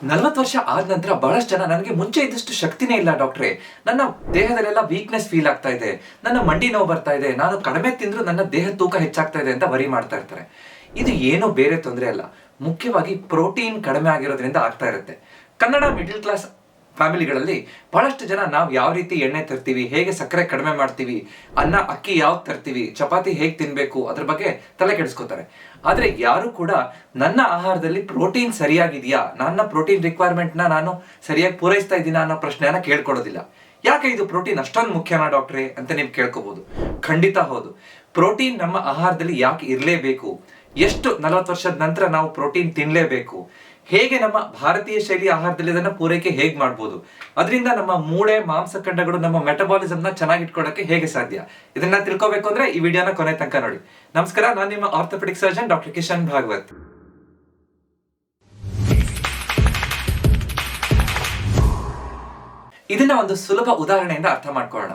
40 ವರ್ಷ ಆದ ನಂತರ ಬಹಳಷ್ಟು ಜನ ನನಗೆ ಮುಂಚೆ ಇದ್ದಷ್ಟು ಶಕ್ತಿನೇ ಇಲ್ಲ ಡಾಕ್ಟ್ರೆ, ನನ್ನ ದೇಹದಲ್ಲೆಲ್ಲ ವೀಕ್ನೆಸ್ ಫೀಲ್ ಆಗ್ತಾ ಇದೆ, ನನ್ನ ಮಂಡಿ ನೋವು ಬರ್ತಾ ಇದೆ, ನಾನು ಕಡಿಮೆ ತಿಂದ್ರು ನನ್ನ ದೇಹ ತೂಕ ಹೆಚ್ಚಾಗ್ತಾ ಇದೆ ಅಂತ ವರಿ ಮಾಡ್ತಾ ಇರ್ತಾರೆ. ಇದು ಏನೋ ಬೇರೆ ತೊಂದರೆ ಅಲ್ಲ, ಮುಖ್ಯವಾಗಿ ಪ್ರೋಟೀನ್ ಕಡಿಮೆ ಆಗಿರೋದ್ರಿಂದ ಆಗ್ತಾ ಇರುತ್ತೆ. ಕನ್ನಡ ಮಿಡಲ್ ಕ್ಲಾಸ್ ಫ್ಯಾಮಿಲಿಗಳಲ್ಲಿ ಬಹಳಷ್ಟು ಜನ ನಾವು ಯಾವ ರೀತಿ ಎಣ್ಣೆ ತರ್ತೀವಿ, ಹೇಗೆ ಸಕ್ಕರೆ ಕಡಿಮೆ ಮಾಡ್ತೀವಿ, ಅಕ್ಕಿ ಯಾವ್ದು ತರ್ತೀವಿ, ಚಪಾತಿ ಹೇಗೆ ತಿನ್ಬೇಕು ಅದ್ರ ಬಗ್ಗೆ ತಲೆ ಕೆಡಿಸ್ಕೋತಾರೆ. ಆದ್ರೆ ಯಾರು ಕೂಡ ನನ್ನ ಆಹಾರದಲ್ಲಿ ಪ್ರೋಟೀನ್ ಸರಿಯಾಗಿದೆಯಾ, ನನ್ನ ಪ್ರೋಟೀನ್ ರಿಕ್ವೈರ್ಮೆಂಟ್ ನಾನು ಸರಿಯಾಗಿ ಪೂರೈಸ್ತಾ ಇದ್ದೀನ ಅನ್ನೋ ಪ್ರಶ್ನೆಯನ್ನ ಕೇಳ್ಕೊಳ್ಳೋದಿಲ್ಲ. ಯಾಕೆ ಇದು ಪ್ರೋಟೀನ್ ಅಷ್ಟೊಂದು ಮುಖ್ಯನಾ ಡಾಕ್ಟ್ರೆ ಅಂತ ನೀವು ಕೇಳ್ಕೋಬಹುದು. ಖಂಡಿತ ಹೌದು. ಪ್ರೋಟೀನ್ ನಮ್ಮ ಆಹಾರದಲ್ಲಿ ಯಾಕೆ ಇರಲೇಬೇಕು, ಎಷ್ಟು 40 ವರ್ಷದ ನಂತರ ನಾವು ಪ್ರೋಟೀನ್ ತಿನ್ಲೇಬೇಕು, ಹೇಗೆ ನಮ್ಮ ಭಾರತೀಯ ಶೈಲಿ ಆಹಾರದಲ್ಲಿ ಅದನ್ನ ಪೂರೈಕೆ ಹೇಗೆ ಮಾಡ್ಬೋದು, ಅದರಿಂದ ನಮ್ಮ ಮೂಳೆ ಮಾಂಸಖಂಡಗಳು ನಮ್ಮ ಮೆಟಬಾಲಿಸಮ್ ನ ಚೆನ್ನಾಗಿ ಇಟ್ಕೊಳ್ಳೋಕೆ ಹೇಗೆ ಸಾಧ್ಯ, ಇದನ್ನ ತಿಳ್ಕೋಬೇಕು ಅಂದ್ರೆ ಈ ವಿಡಿಯೋನ ಕೊನೆ ತನಕ ನೋಡಿ. ನಮಸ್ಕಾರ, ನಾನು ನಿಮ್ಮ orthopaedic surgeon doctor Kishan Bhagwat. ಇದನ್ನ ಒಂದು ಸುಲಭ ಉದಾಹರಣೆಯಿಂದ ಅರ್ಥ ಮಾಡ್ಕೊಳ್ಳೋಣ.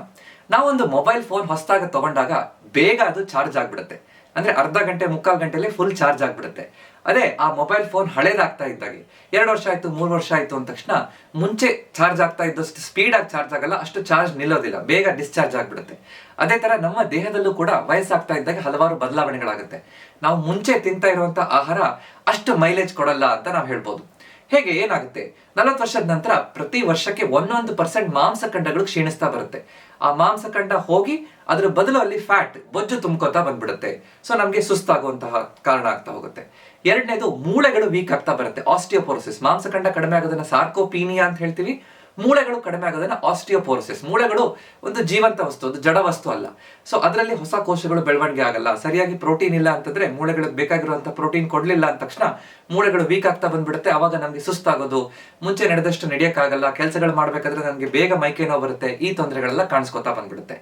ನಾವೊಂದು ಮೊಬೈಲ್ ಫೋನ್ ಹೊಸದಾಗಿ ತಗೊಂಡಾಗ ಬೇಗ ಅದು ಚಾರ್ಜ್ ಆಗ್ಬಿಡುತ್ತೆ. ಅಂದ್ರೆ ಅರ್ಧ ಗಂಟೆ ಮುಕ್ಕಾಲು ಗಂಟೆಯಲ್ಲಿ ಫುಲ್ ಚಾರ್ಜ್ ಆಗ್ಬಿಡುತ್ತೆ. ಅದೇ ಆ ಮೊಬೈಲ್ ಫೋನ್ ಹಳೇದಾಗ್ತಾ ಇದ್ದಾಗೆ 2 ವರ್ಷ ಆಯ್ತು 3 ವರ್ಷ ಆಯ್ತು ಅಂದ ತಕ್ಷಣ ಮುಂಚೆ ಚಾರ್ಜ್ ಆಗ್ತಾ ಇದ್ದಷ್ಟು ಸ್ಪೀಡ್ ಆಗಿ ಚಾರ್ಜ್ ಆಗಲ್ಲ, ಅಷ್ಟು ಚಾರ್ಜ್ ನಿಲ್ಲೋದಿಲ್ಲ, ಬೇಗ ಡಿಸ್ಚಾರ್ಜ್ ಆಗ್ಬಿಡುತ್ತೆ. ಅದೇ ತರ ನಮ್ಮ ದೇಹದಲ್ಲೂ ಕೂಡ ವಯಸ್ಸಾಗ್ತಾ ಇದ್ದಾಗ ಹಲವಾರು ಬದಲಾವಣೆಗಳಾಗುತ್ತೆ. ನಾವು ಮುಂಚೆ ತಿಂತಾ ಇರುವಂತ ಆಹಾರ ಅಷ್ಟು ಮೈಲೇಜ್ ಕೊಡಲ್ಲ ಅಂತ ನಾವು ಹೇಳ್ಬೋದು. ಹೇಗೆ ಏನಾಗುತ್ತೆ, 40 ವರ್ಷದ ನಂತರ ಪ್ರತಿ ವರ್ಷಕ್ಕೆ 1% ಮಾಂಸಖಂಡಗಳು ಕ್ಷೀಣಿಸ್ತಾ ಬರುತ್ತೆ. ಆ ಮಾಂಸಖಂಡ ಹೋಗಿ ಅದ್ರ ಬದಲು ಅಲ್ಲಿ ಫ್ಯಾಟ್ ಬೊಜ್ಜು ತುಂಬ್ಕೋತಾ ಬಂದ್ಬಿಡುತ್ತೆ. ಸೊ ನಮ್ಗೆ ಸುಸ್ತಾಗುವಂತಹ ಕಾರಣ ಆಗ್ತಾ ಹೋಗುತ್ತೆ. ಎರಡನೇದು, ಮೂಳೆಗಳು ವೀಕ್ ಆಗ್ತಾ ಬರುತ್ತೆ. ಆಸ್ಟಿಯೋಪೋರೋಸಿಸ್, ಮಾಂಸಖಂಡ ಕಡಿಮೆ ಆಗೋದನ್ನ ಸಾರ್ಕೋಪೀನಿಯಾ ಅಂತ ಹೇಳ್ತೀವಿ, ಮೂಳೆಗಳು ಕಡಿಮೆ ಆಗೋದನ್ನ ಆಸ್ಟಿಯೋಪೋರೋಸಿಸ್. ಮೂಳೆಗಳು ಒಂದು ಜೀವಂತ ವಸ್ತು, ಒಂದು ಜಡ ವಸ್ತು ಅಲ್ಲ. ಸೊ ಅದರಲ್ಲಿ ಹೊಸ ಕೋಶಗಳು ಬೆಳವಣಿಗೆ ಆಗಲ್ಲ. ಸರಿಯಾಗಿ ಪ್ರೋಟೀನ್ ಇಲ್ಲ ಅಂತಂದ್ರೆ, ಮೂಳೆಗಳಿಗೆ ಬೇಕಾಗಿರುವಂತ ಪ್ರೋಟೀನ್ ಕೊಡ್ಲಿಲ್ಲ ಅಂದ ತಕ್ಷಣ ಮೂಳೆಗಳು ವೀಕ್ ಆಗ್ತಾ ಬಂದ್ಬಿಡುತ್ತೆ. ಅವಾಗ ನಮ್ಗೆ ಸುಸ್ತಾಗೋದು, ಮುಂಚೆ ನಡೆದಷ್ಟು ನಡೆಯಕ್ಕಾಗಲ್ಲ, ಕೆಲಸಗಳು ಮಾಡ್ಬೇಕಾದ್ರೆ ನಮ್ಗೆ ಬೇಗ ಮೈಕೈ ನೋವು ಬರುತ್ತೆ, ಈ ತೊಂದರೆಗಳೆಲ್ಲ ಕಾಣಿಸ್ಕೊತಾ ಬಂದ್ಬಿಡುತ್ತೆ.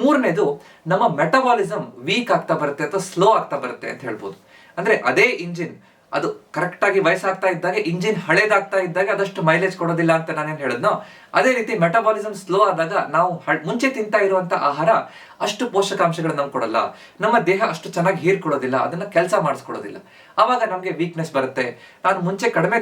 ಮೂರನೇದು, ನಮ್ಮ ಮೆಟಬಾಲಿಸಮ್ ವೀಕ್ ಆಗ್ತಾ ಬರುತ್ತೆ ಅಥವಾ ಸ್ಲೋ ಆಗ್ತಾ ಬರುತ್ತೆ ಅಂತ ಹೇಳ್ಬೋದು. ಅಂದ್ರೆ ಅದೇ ಇಂಜಿನ್ ಅದು ಕರೆಕ್ಟ್ ಆಗಿ ವಯಸ್ಸಾಗ್ತಾ ಇದ್ದಾಗ, ಇಂಜಿನ್ ಹಳೇದಾಗ್ತಾ ಇದ್ದಾಗ ಅದಷ್ಟು ಮೈಲೇಜ್ ಕೊಡೋದಿಲ್ಲ ಅಂತ ನಾನೇನ್ ಹೇಳಿದ್ನೋ, ಅದೇ ರೀತಿ ಮೆಟಬಾಲಿಸಮ್ ಸ್ಲೋ ಆದಾಗ ನಾವು ಮುಂಚೆ ತಿಂತಾ ಇರುವಂತ ಆಹಾರ ಅಷ್ಟು ಪೋಷಕಾಂಶಗಳು ನಮ್ಗೆ ಕೊಡಲ್ಲ, ನಮ್ಮ ದೇಹ ಅಷ್ಟು ಚೆನ್ನಾಗಿ ಹೀರ್ಕೊಳ್ಳೋದಿಲ್ಲ, ಅದನ್ನ ಕೆಲಸ ಮಾಡಿಸ್ಕೊಳ್ಳೋದಿಲ್ಲ. ಅವಾಗ ನಮ್ಗೆ ವೀಕ್ನೆಸ್ ಬರುತ್ತೆ. ನಾನು ಮುಂಚೆ ಕಡಿಮೆ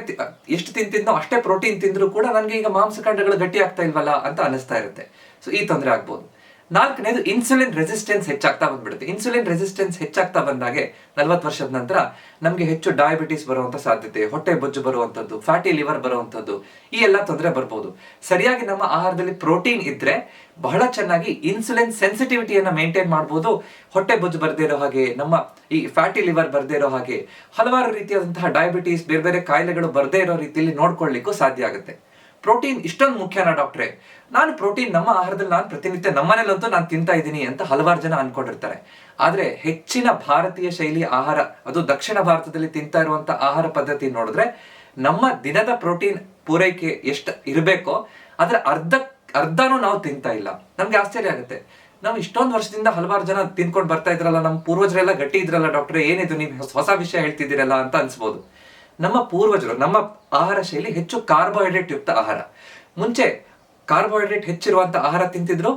ಎಷ್ಟು ತಿಂತಿದ್ನೋ ಅಷ್ಟೇ ಪ್ರೋಟೀನ್ ತಿಂದ್ರು ಕೂಡ ನನಗೆ ಈಗ ಮಾಂಸಖಂಡಗಳು ಗಟ್ಟಿ ಆಗ್ತಾ ಇಲ್ವಲ್ಲ ಅಂತ ಅನಿಸ್ತಾ ಇರುತ್ತೆ. ಸೊ ಈ ತೊಂದರೆ ಆಗ್ಬೋದು. ನಾಲ್ಕನೇದು, ಇನ್ಸುಲಿನ್ ರೆಸಿಸ್ಟೆನ್ಸ್ ಹೆಚ್ಚಾಗ್ತಾ ಬಂದ್ಬಿಡುತ್ತೆ. ಇನ್ಸುಲಿನ್ ರೆಸಿಸ್ಟೆನ್ಸ್ ಹೆಚ್ಚಾಗ್ತಾ ಬಂದಾಗೆ 40 ವರ್ಷದ ನಂತರ ನಮ್ಗೆ ಹೆಚ್ಚು ಡಯಾಬಿಟಿಸ್ ಬರುವಂತ ಸಾಧ್ಯತೆ, ಹೊಟ್ಟೆ ಬೊಜ್ಜು ಬರುವಂತದ್ದು, ಫ್ಯಾಟಿ ಲಿವರ್ ಬರುವಂತದ್ದು, ಈ ಎಲ್ಲ ತೊಂದರೆ ಬರ್ಬೋದು. ಸರಿಯಾಗಿ ನಮ್ಮ ಆಹಾರದಲ್ಲಿ ಪ್ರೋಟೀನ್ ಇದ್ರೆ ಬಹಳ ಚೆನ್ನಾಗಿ ಇನ್ಸುಲಿನ್ ಸೆನ್ಸಿಟಿವಿಟಿಯನ್ನ ಮೇಂಟೈನ್ ಮಾಡ್ಬೋದು. ಹೊಟ್ಟೆ ಬೊಜ್ಜು ಬರ್ದೇ ಇರೋ ಹಾಗೆ, ನಮ್ಮ ಈ ಫ್ಯಾಟಿ ಲಿವರ್ ಬರ್ದೇ ಇರೋ ಹಾಗೆ, ಹಲವಾರು ರೀತಿಯಾದಂತಹ ಡಯಾಬಿಟಿಸ್, ಬೇರೆ ಬೇರೆ ಕಾಯಿಲೆಗಳು ಬರ್ದೇ ಇರೋ ರೀತಿಯಲ್ಲಿ ನೋಡ್ಕೊಳ್ಳಿಕ್ಕೂ ಸಾಧ್ಯ ಆಗುತ್ತೆ. ಪ್ರೋಟೀನ್ ಇಷ್ಟೊಂದು ಮುಖ್ಯನಾ ಡಾಕ್ಟ್ರೆ, ನಾನು ಪ್ರೋಟೀನ್ ನಮ್ಮ ಆಹಾರದಲ್ಲಿ ನಾನು ಪ್ರತಿನಿತ್ಯ ನಮ್ಮನೇಲಂತೂ ನಾನು ತಿಂತಾ ಇದ್ದೀನಿ ಅಂತ ಹಲವಾರು ಜನ ಅನ್ಕೊಂಡಿರ್ತಾರೆ. ಆದ್ರೆ ಹೆಚ್ಚಿನ ಭಾರತೀಯ ಶೈಲಿ ಆಹಾರ, ಅದು ದಕ್ಷಿಣ ಭಾರತದಲ್ಲಿ ತಿಂತಾ ಇರುವಂತ ಆಹಾರ ಪದ್ಧತಿ ನೋಡಿದ್ರೆ ನಮ್ಮ ದಿನದ ಪ್ರೋಟೀನ್ ಪೂರೈಕೆ ಎಷ್ಟು ಇರಬೇಕೋ ಅದ್ರ ಅರ್ಧನೂ ನಾವು ತಿಂತಾ ಇಲ್ಲ. ನಮ್ಗೆ ಆಶ್ಚರ್ಯ ಆಗುತ್ತೆ, ನಾವು ಇಷ್ಟೊಂದು ವರ್ಷದಿಂದ ಹಲವಾರು ಜನ ತಿನ್ಕೊಂಡು ಬರ್ತಾ ಇದ್ರಲ್ಲ, ನಮ್ಮ ಪೂರ್ವಜರೆಲ್ಲ ಗಟ್ಟಿ ಇದ್ರಲ್ಲ ಡಾಕ್ಟ್ರೆ, ಏನಿದು ನೀವು ಹೊಸ ವಿಷಯ ಹೇಳ್ತಿದ್ದೀರಲ್ಲ ಅಂತ ಅನ್ಸ್ಬೋದು. ನಮ್ಮ ಪೂರ್ವಜರು, ನಮ್ಮ ಆಹಾರ ಶೈಲಿ ಹೆಚ್ಚು ಕಾರ್ಬೋಹೈಡ್ರೇಟ್ ಯುಕ್ತ ಆಹಾರ. ಮುಂಚೆ ಕಾರ್ಬೋಹೈಡ್ರೇಟ್ ಹೆಚ್ಚಿರುವಂತ ಆಹಾರ ತಿಂತಿದ್ರು,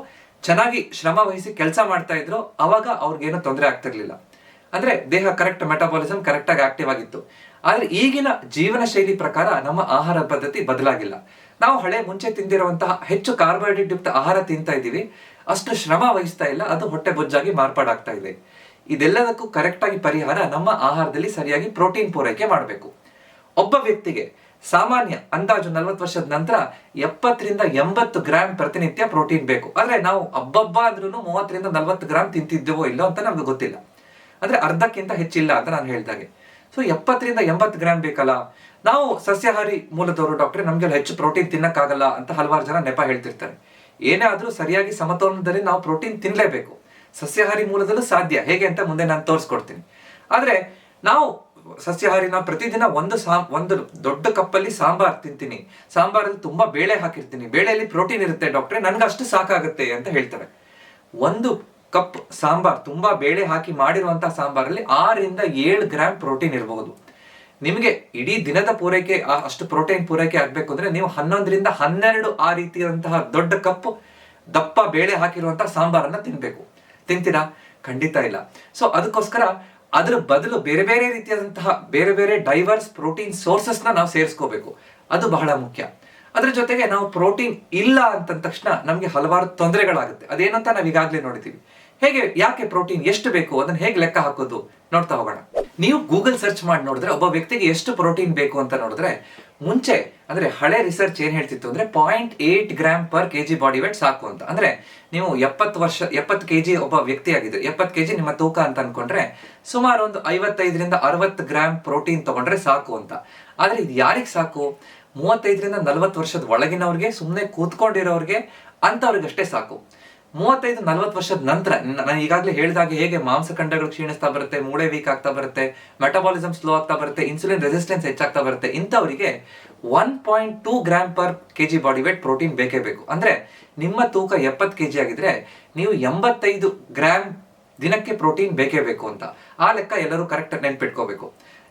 ಚೆನ್ನಾಗಿ ಶ್ರಮ ವಹಿಸಿ ಕೆಲಸ ಮಾಡ್ತಾ ಇದ್ರು, ಅವಾಗ ಅವ್ರಿಗೇನು ತೊಂದರೆ ಆಗ್ತಿರ್ಲಿಲ್ಲ. ಅಂದ್ರೆ ದೇಹ ಕರೆಕ್ಟ್, ಮೆಟಬಾಲಿಸಮ್ ಕರೆಕ್ಟ್ ಆಗಿ ಆಕ್ಟಿವ್ ಆಗಿತ್ತು. ಆದ್ರೆ ಈಗಿನ ಜೀವನ ಶೈಲಿ ಪ್ರಕಾರ ನಮ್ಮ ಆಹಾರ ಪದ್ಧತಿ ಬದಲಾಗಿಲ್ಲ. ನಾವು ಮುಂಚೆ ತಿಂದಿರುವಂತಹ ಹೆಚ್ಚು ಕಾರ್ಬೋಹೈಡ್ರೇಟ್ ಯುಕ್ತ ಆಹಾರ ತಿಂತಾ ಇದೀವಿ, ಅಷ್ಟು ಶ್ರಮ ವಹಿಸ್ತಾ ಇಲ್ಲ, ಅದು ಹೊಟ್ಟೆ ಬೊಜ್ಜಾಗಿ ಮಾರ್ಪಾಡಾಗ್ತಾ ಇದೆ. ಇದೆಲ್ಲದಕ್ಕೂ ಕರೆಕ್ಟ್ ಆಗಿ ಪರಿಹಾರ ನಮ್ಮ ಆಹಾರದಲ್ಲಿ ಸರಿಯಾಗಿ ಪ್ರೋಟೀನ್ ಪೂರೈಕೆ ಮಾಡಬೇಕು. ಒಬ್ಬ ವ್ಯಕ್ತಿಗೆ ಸಾಮಾನ್ಯ ಅಂದಾಜು 40 ವರ್ಷದ ನಂತರ 70-80 ಗ್ರಾಮ್ ಪ್ರತಿನಿತ್ಯ ಪ್ರೋಟೀನ್ ಬೇಕು. ಆದ್ರೆ ನಾವು ಹಬ್ಬ ಅಂದ್ರೂ 30-40 ಗ್ರಾಮ್ ತಿಂತಿದ್ದೇವೋ ಇಲ್ಲೋ ಅಂತ ನಮ್ಗೆ ಗೊತ್ತಿಲ್ಲ. ಅಂದ್ರೆ ಅರ್ಧಕ್ಕಿಂತ ಹೆಚ್ಚಿಲ್ಲ ಅಂತ ನಾನು ಹೇಳ್ದಾಗೆ. ಸೊ 70-80 ಗ್ರಾಮ್ ಬೇಕಲ್ಲ. ನಾವು ಸಸ್ಯಾಹಾರಿ ಮೂಲದವರು ಡಾಕ್ಟ್ರೆ, ನಮ್ಗೆ ಹೆಚ್ಚು ಪ್ರೋಟೀನ್ ತಿನ್ನಕ್ಕಾಗಲ್ಲ ಅಂತ ಹಲವಾರು ಜನ ನೆಪ ಹೇಳ್ತಿರ್ತಾರೆ. ಏನೇ ಆದ್ರೂ ಸರಿಯಾಗಿ ಸಮತೋಲನದಲ್ಲಿ ನಾವು ಪ್ರೋಟೀನ್ ತಿನ್ಲೇಬೇಕು. ಸಸ್ಯಾಹಾರಿ ಮೂಲದಲ್ಲೂ ಸಾಧ್ಯ, ಹೇಗೆ ಅಂತ ಮುಂದೆ ನಾನು ತೋರಿಸ್ಕೊಡ್ತೀನಿ. ಆದ್ರೆ ನಾವು ಸಸ್ಯಾಹಾರಿ, ನಾವು ಪ್ರತಿದಿನ ಒಂದು ದೊಡ್ಡ ಕಪ್ಪಲ್ಲಿ ಸಾಂಬಾರ್ ತಿಂತೀನಿ, ಸಾಂಬಾರಲ್ಲಿ ತುಂಬಾ ಬೇಳೆ ಹಾಕಿರ್ತೀನಿ, ಬೇಳೆಯಲ್ಲಿ ಪ್ರೋಟೀನ್ ಇರುತ್ತೆ ಡಾಕ್ಟ್ರೆ, ನನ್ಗೆ ಅಷ್ಟು ಸಾಕಾಗುತ್ತೆ ಅಂತ ಹೇಳ್ತಾರೆ. 1 ಕಪ್ ಸಾಂಬಾರ್, ತುಂಬಾ ಬೇಳೆ ಹಾಕಿ ಮಾಡಿರುವಂತಹ ಸಾಂಬಾರಲ್ಲಿ 6-7 ಗ್ರಾಮ್ ಪ್ರೋಟೀನ್ ಇರಬಹುದು. ನಿಮಗೆ ಇಡೀ ದಿನದ ಪೂರೈಕೆ ಅಷ್ಟು ಪ್ರೋಟೀನ್ ಪೂರೈಕೆ ಆಗ್ಬೇಕು ಅಂದ್ರೆ ನೀವು 11-12 ಆ ರೀತಿಯಾದಂತಹ ದೊಡ್ಡ ಕಪ್ ದಪ್ಪ ಬೇಳೆ ಹಾಕಿರುವಂತಹ ಸಾಂಬಾರನ್ನ ತಿನ್ಬೇಕು. ತಿಂತೀರಾ? ಖಂಡಿತ ಇಲ್ಲ. ಸೊ ಅದಕ್ಕೋಸ್ಕರ ಅದರ ಬದಲು ಬೇರೆ ಬೇರೆ ರೀತಿಯಾದಂತಹ ಬೇರೆ ಬೇರೆ ಡೈವರ್ಸ್ ಪ್ರೋಟೀನ್ ಸೋರ್ಸಸ್ ನಾವು ಸೇರಿಸ್ಕೋಬೇಕು. ಅದು ಬಹಳ ಮುಖ್ಯ. ಅದ್ರ ಜೊತೆಗೆ ನಾವು ಪ್ರೋಟೀನ್ ಇಲ್ಲ ಅಂತಂದ ತಕ್ಷಣ ನಮ್ಗೆ ಹಲವಾರು ತೊಂದರೆಗಳಾಗುತ್ತೆ. ಅದೇನಂತ ನಾವು ಈಗಾಗಲೇ ನೋಡಿದ್ದೀವಿ. ಯಾಕೆ ಪ್ರೋಟೀನ್ ಎಷ್ಟು ಬೇಕು ಅದನ್ನ ಹೇಗೆ ಲೆಕ್ಕ ಹಾಕೋದು ನೋಡ್ತಾ ಹೋಗೋಣ. ನೀವು ಗೂಗಲ್ ಸರ್ಚ್ ಮಾಡಿ ನೋಡಿದ್ರೆ ಒಬ್ಬ ವ್ಯಕ್ತಿಗೆ ಎಷ್ಟು ಪ್ರೋಟೀನ್ ಬೇಕು ಅಂತ ನೋಡಿದ್ರೆ, ಮುಂಚೆ ಅಂದ್ರೆ ಹಳೆ ರಿಸರ್ಚ್ ಏನ್ ಹೇಳ್ತಿತ್ತು ಅಂದ್ರೆ 0.8 gram per KG body weight ಸಾಕು ಅಂತ. ಅಂದ್ರೆ ನೀವು 70 ಕೆಜಿ ಒಬ್ಬ ವ್ಯಕ್ತಿ ಆಗಿದ್ರೆ 70 ಕೆಜಿ ನಿಮ್ಮ ತೂಕ ಅಂತ ಅನ್ಕೊಂಡ್ರೆ ಸುಮಾರು ಒಂದು 55ರಿಂದ 60 ಗ್ರಾಮ್ ಪ್ರೋಟೀನ್ ತಗೊಂಡ್ರೆ ಸಾಕು ಅಂತ. ಆದ್ರೆ ಇದು ಯಾರಿಗೆ ಸಾಕು? 35ರಿಂದ 40 ವರ್ಷದ ಒಳಗಿನವ್ರಿಗೆ, ಸುಮ್ಮನೆ ಕೂತ್ಕೊಂಡಿರೋರ್ಗೆ, ಅಂತವ್ರಿಗಷ್ಟೇ ಸಾಕು. 35-40 ವರ್ಷದ ನಂತರ ನಾನು ಈಗಾಗಲೇ ಹೇಳಿದಾಗೆ ಹೇಗೆ ಮಾಂಸಖಂಡಗಳು ಕ್ಷೀಣಿಸ್ತಾ ಬರುತ್ತೆ, ಮೂಳೆ ವೀಕ್ ಆಗ್ತಾ ಬರುತ್ತೆ, ಮೆಟಬಾಲಿಸಮ್ ಸ್ಲೋ ಆಗ್ತಾ ಬರುತ್ತೆ, ಇನ್ಸುಲಿನ್ ರೆಸಿಸ್ಟೆನ್ಸ್ ಹೆಚ್ಚಾಗ್ತಾ ಬರುತ್ತೆ, ಇಂಥವರಿಗೆ 1.2 gram per KG body weight protein ಬೇಕೇ ಬೇಕು. ಅಂದ್ರೆ ನಿಮ್ಮ ತೂಕ 70 ಕೆಜಿ ಆಗಿದ್ರೆ ನೀವು 85 ಗ್ರಾಮ್ ದಿನಕ್ಕೆ ಪ್ರೋಟೀನ್ ಬೇಕೇ ಬೇಕು ಅಂತ. ಆ ಲೆಕ್ಕ ಎಲ್ಲರೂ ಕರೆಕ್ಟ್ ನೆನ್ಪಿಟ್ಕೋಬೇಕು.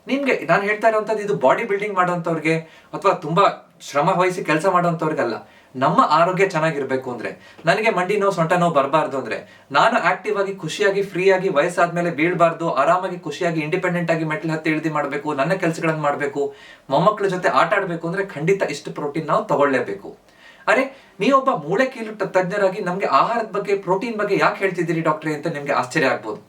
ನಿಮ್ಗೆ ನಾನು ಹೇಳ್ತಾ ಇರುವಂತದ್ದು ಇದು ಬಾಡಿ ಬಿಲ್ಡಿಂಗ್ ಮಾಡೋಂಥವ್ರಿಗೆ ಅಥವಾ ತುಂಬಾ ಶ್ರಮ ವಹಿಸಿ ಕೆಲಸ ಮಾಡೋಂಥವ್ರಿಗಲ್ಲ. ನಮ್ಮ ಆರೋಗ್ಯ ಚೆನ್ನಾಗಿರ್ಬೇಕು ಅಂದ್ರೆ, ನನಗೆ ಮಂಡಿ ನೋವು ಸೊಂಟ ನೋವು ಬರಬಾರ್ದು ಅಂದ್ರೆ, ನಾನು ಆಕ್ಟಿವ್ ಆಗಿ ಖುಷಿಯಾಗಿ ಫ್ರೀ ಆಗಿ ವಯಸ್ಸಾದ್ಮೇಲೆ ಬೀಳ್ಬಾರ್ದು, ಆರಾಮಾಗಿ ಖುಷಿಯಾಗಿ ಇಂಡಿಪೆಂಡೆಂಟ್ ಆಗಿ ಮೆಟ್ಲು ಹತ್ತಿ ಇಳಿದು ಮಾಡಬೇಕು, ನನ್ನ ಕೆಲಸಗಳನ್ನ ಮಾಡಬೇಕು, ಮೊಮ್ಮಕ್ಕಳ ಜೊತೆ ಆಟ ಆಡ್ಬೇಕು ಅಂದ್ರೆ ಖಂಡಿತ ಇಷ್ಟು ಪ್ರೋಟೀನ್ ನಾವು ತಗೊಳ್ಳೇಬೇಕು. ಅರೆ, ನೀವೊಬ್ಬ ಮೂಳೆ ಕೀಲು ತಜ್ಞರಾಗಿ ನಮ್ಗೆ ಆಹಾರದ ಬಗ್ಗೆ, ಪ್ರೋಟೀನ್ ಬಗ್ಗೆ ಯಾಕೆ ಹೇಳ್ತಿದ್ದೀರಿ ಡಾಕ್ಟ್ರೆ ಅಂತ ನಿಮ್ಗೆ ಆಶ್ಚರ್ಯ ಆಗ್ಬೋದು.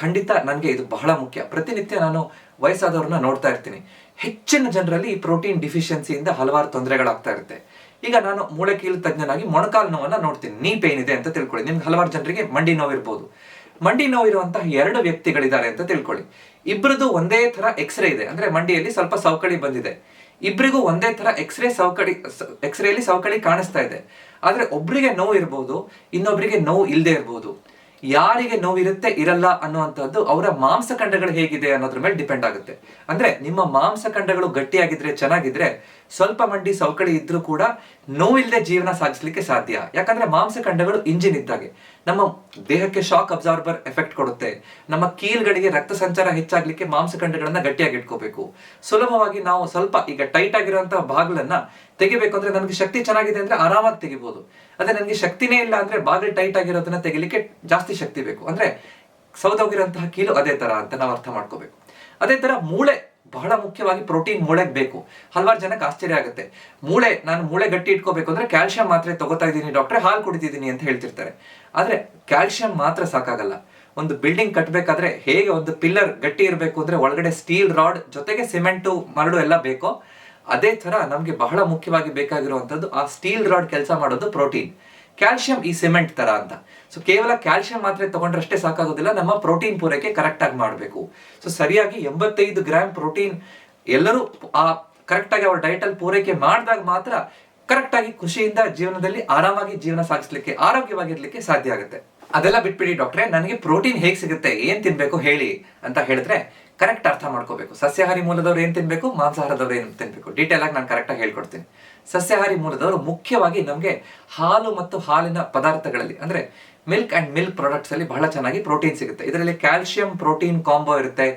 ಖಂಡಿತ ನನಗೆ ಇದು ಬಹಳ ಮುಖ್ಯ. ಪ್ರತಿನಿತ್ಯ ನಾನು ವಯಸ್ಸಾದವ್ರನ್ನ ನೋಡ್ತಾ ಇರ್ತೀನಿ. ಹೆಚ್ಚಿನ ಜನರಲ್ಲಿ ಈ ಪ್ರೋಟೀನ್ ಡಿಫಿಷಿಯನ್ಸಿಯಿಂದ ಹಲವಾರು ತೊಂದರೆಗಳಾಗ್ತಾ ಇರುತ್ತೆ. ಈಗ ನಾನು ಮೂಳೆ ಕೀಲು ತಜ್ಞನಾಗಿ ಮೊಣಕಾಲು ನೋವನ್ನ ನೋಡ್ತೀನಿ. ನೀ ಪೇನ್ ಇದೆ ಅಂತ ತಿಳ್ಕೊಳ್ಳಿ. ನಿಮ್ಗೆ ಹಲವಾರು ಜನರಿಗೆ ಮಂಡಿ ನೋವು ಇರ್ಬೋದು. ಮಂಡಿ ನೋವು ಇರುವಂತಹ 2 ವ್ಯಕ್ತಿಗಳಿದ್ದಾರೆ ಅಂತ ತಿಳ್ಕೊಳ್ಳಿ. ಇಬ್ಬರದು ಒಂದೇ ತರ ಎಕ್ಸ್ರೇ ಇದೆ, ಅಂದ್ರೆ ಮಂಡಿಯಲ್ಲಿ ಸ್ವಲ್ಪ ಸವಕಳಿ ಬಂದಿದೆ. ಇಬ್ಬರಿಗೂ ಒಂದೇ ತರ ಎಕ್ಸ್ರೇಲಿ ಸವಕಳಿ ಕಾಣಿಸ್ತಾ ಇದೆ. ಆದ್ರೆ ಒಬ್ರಿಗೆ ನೋವು ಇರ್ಬೋದು, ಇನ್ನೊಬ್ರಿಗೆ ನೋವು ಇಲ್ಲದೆ ಇರ್ಬೋದು. ಯಾರಿಗೆ ನೋವಿರುತ್ತೆ ಇರಲ್ಲ ಅನ್ನುವಂಥದ್ದು ಅವರ ಮಾಂಸಖಂಡಗಳು ಹೇಗಿದೆ ಅನ್ನೋದ್ರ ಮೇಲೆ ಡಿಪೆಂಡ್ ಆಗುತ್ತೆ. ಅಂದ್ರೆ ನಿಮ್ಮ ಮಾಂಸಖಂಡಗಳು ಗಟ್ಟಿಯಾಗಿದ್ರೆ, ಚೆನ್ನಾಗಿದ್ರೆ, ಸ್ವಲ್ಪ ಮಂಡಿ ಸವಕಳಿ ಇದ್ರೂ ಕೂಡ ನೋವಿಲ್ಲದೆ ಜೀವನ ಸಾಗಿಸ್ಲಿಕ್ಕೆ ಸಾಧ್ಯ. ಯಾಕಂದ್ರೆ ಮಾಂಸಖಂಡಗಳು ಇಂಜಿನ್ ಇದ್ದಾಗೆ. ನಮ್ಮ ದೇಹಕ್ಕೆ ಶಾಕ್ ಅಬ್ಸಾರ್ಬರ್ ಎಫೆಕ್ಟ್ ಕೊಡುತ್ತೆ. ನಮ್ಮ ಕೀಲ್ಗಳಿಗೆ ರಕ್ತ ಸಂಚಾರ ಹೆಚ್ಚಾಗ್ಲಿಕ್ಕೆ ಮಾಂಸಖಂಡಗಳನ್ನ ಗಟ್ಟಿಯಾಗಿ ಇಟ್ಕೋಬೇಕು. ಸುಲಭವಾಗಿ ನಾವು ಸ್ವಲ್ಪ ಈಗ ಟೈಟ್ ಆಗಿರುವಂತಹ ಬಾಗಿಲನ್ನ ತೆಗಿಬೇಕು ಅಂದ್ರೆ, ನನಗೆ ಶಕ್ತಿ ಚೆನ್ನಾಗಿದೆ ಅಂದ್ರೆ ಆರಾಮಾಗಿ ತೆಗಿಬಹುದು. ಅದೇ ನನಗೆ ಶಕ್ತಿನೇ ಇಲ್ಲ ಅಂದ್ರೆ ಬಾಗಿಲು ಟೈಟ್ ಆಗಿರೋದನ್ನ ತೆಗಿಲಿಕ್ಕೆ ಜಾಸ್ತಿ ಶಕ್ತಿ ಬೇಕು. ಅಂದ್ರೆ ಸೌದೋಗಿರುವಂತಹ ಕೀಲು ಅದೇ ತರ ಅಂತ ನಾವು ಅರ್ಥ ಮಾಡ್ಕೋಬೇಕು. ಅದೇ ತರ ಮೂಳೆ ಬಹಳ ಮುಖ್ಯವಾಗಿ ಪ್ರೋಟೀನ್ ಮೂಳೆಗೆ ಬೇಕು. ಹಲವಾರು ಜನಕ್ಕೆ ಆಶ್ಚರ್ಯ ಆಗುತ್ತೆ. ನಾನು ಮೂಳೆ ಗಟ್ಟಿ ಇಟ್ಕೋಬೇಕು ಅಂದ್ರೆ ಕ್ಯಾಲ್ಸಿಯಂ ಮಾತ್ರೆ ತಗೋತಾ ಇದ್ದೀನಿ ಡಾಕ್ಟ್ರೆ, ಹಾಲು ಕುಡಿತಿದ್ದೀನಿ ಅಂತ ಹೇಳ್ತಿರ್ತಾರೆ. ಆದ್ರೆ ಕ್ಯಾಲ್ಸಿಯಂ ಮಾತ್ರ ಸಾಕಾಗಲ್ಲ. ಒಂದು ಬಿಲ್ಡಿಂಗ್ ಕಟ್ಟಬೇಕಾದ್ರೆ ಹೇಗೆ ಒಂದು ಪಿಲ್ಲರ್ ಗಟ್ಟಿ ಇರಬೇಕು ಅಂದ್ರೆ ಒಳಗಡೆ ಸ್ಟೀಲ್ ರಾಡ್ ಜೊತೆಗೆ ಸಿಮೆಂಟು ಮರಳು ಎಲ್ಲ ಬೇಕೋ, ಅದೇ ತರ ನಮ್ಗೆ ಬಹಳ ಮುಖ್ಯವಾಗಿ ಬೇಕಾಗಿರುವಂತದ್ದು ಆ ಸ್ಟೀಲ್ ರಾಡ್ ಕೆಲಸ ಮಾಡೋದು ಪ್ರೋಟೀನ್. ಕ್ಯಾಲ್ಸಿಯಂ ಈ ಸಿಮೆಂಟ್ ತರ ಅಂತ. ಸೊ ಕೇವಲ ಕ್ಯಾಲ್ಸಿಯಂ ಮಾತ್ರ ತಗೊಂಡ್ರಷ್ಟೇ ಸಾಕಾಗೋದಿಲ್ಲ, ನಮ್ಮ ಪ್ರೋಟೀನ್ ಪೂರೈಕೆ ಕರೆಕ್ಟ್ ಆಗಿ ಮಾಡಬೇಕು. ಸೊ ಸರಿಯಾಗಿ 85 ಗ್ರಾಮ್ ಪ್ರೋಟೀನ್ ಎಲ್ಲರೂ ಆ ಕರೆಕ್ಟ್ ಆಗಿ ಅವ್ರ ಡಯಟ್ ಅಲ್ಲಿ ಪೂರೈಕೆ ಮಾಡಿದಾಗ ಮಾತ್ರ ಕರೆಕ್ಟ್ ಆಗಿ ಖುಷಿಯಿಂದ ಜೀವನದಲ್ಲಿ ಆರಾಮಾಗಿ ಜೀವನ ಸಾಗಿಸ್ಲಿಕ್ಕೆ, ಆರೋಗ್ಯವಾಗಿರ್ಲಿಕ್ಕೆ ಸಾಧ್ಯ ಆಗುತ್ತೆ. ಅದೆಲ್ಲ ಬಿಟ್ಬಿಡಿ ಡಾಕ್ಟ್ರೆ, ನನಗೆ ಪ್ರೋಟೀನ್ ಹೇಗೆ ಸಿಗುತ್ತೆ, ಏನ್ ತಿನ್ಬೇಕು ಹೇಳಿ ಅಂತ ಹೇಳಿದ್ರೆ ಕರೆಕ್ಟ್ ಅರ್ಥ ಮಾಡ್ಕೋಬೇಕು. ಸಸ್ಯಾಹಾರಿ ಮೂಲದವ್ರು ಏನ್ ತಿನ್ಬೇಕು, ಮಾಂಸಾಹಾರದವ್ರು ಏನ್ ತಿನ್ಬೇಕು, ಡೀಟೇಲ್ ಆಗಿ ನಾನು ಕರೆಕ್ಟ್ ಆಗಿ ಹೇಳ್ಕೊಡ್ತೀನಿ. ಸಸ್ಯಾಹಾರಿ ಮೂಲದವರು ಮುಖ್ಯವಾಗಿ ನಮಗೆ ಹಾಲು ಮತ್ತು ಹಾಲಿನ ಪದಾರ್ಥಗಳಲ್ಲಿ ಅಂದ್ರೆ ಮಿಲ್ಕ್ ಅಂಡ್ ಮಿಲ್ಕ್ ಪ್ರಾಡಕ್ಟ್ಸ್ ಅಲ್ಲಿ ಬಹಳ ಚೆನ್ನಾಗಿ ಪ್ರೋಟೀನ್ ಸಿಗುತ್ತೆ. ಇದರಲ್ಲಿ ಕ್ಯಾಲ್ಸಿಯಂ ಪ್ರೋಟೀನ್ ಕಾಂಬೋ ಇರುತ್ತೆ.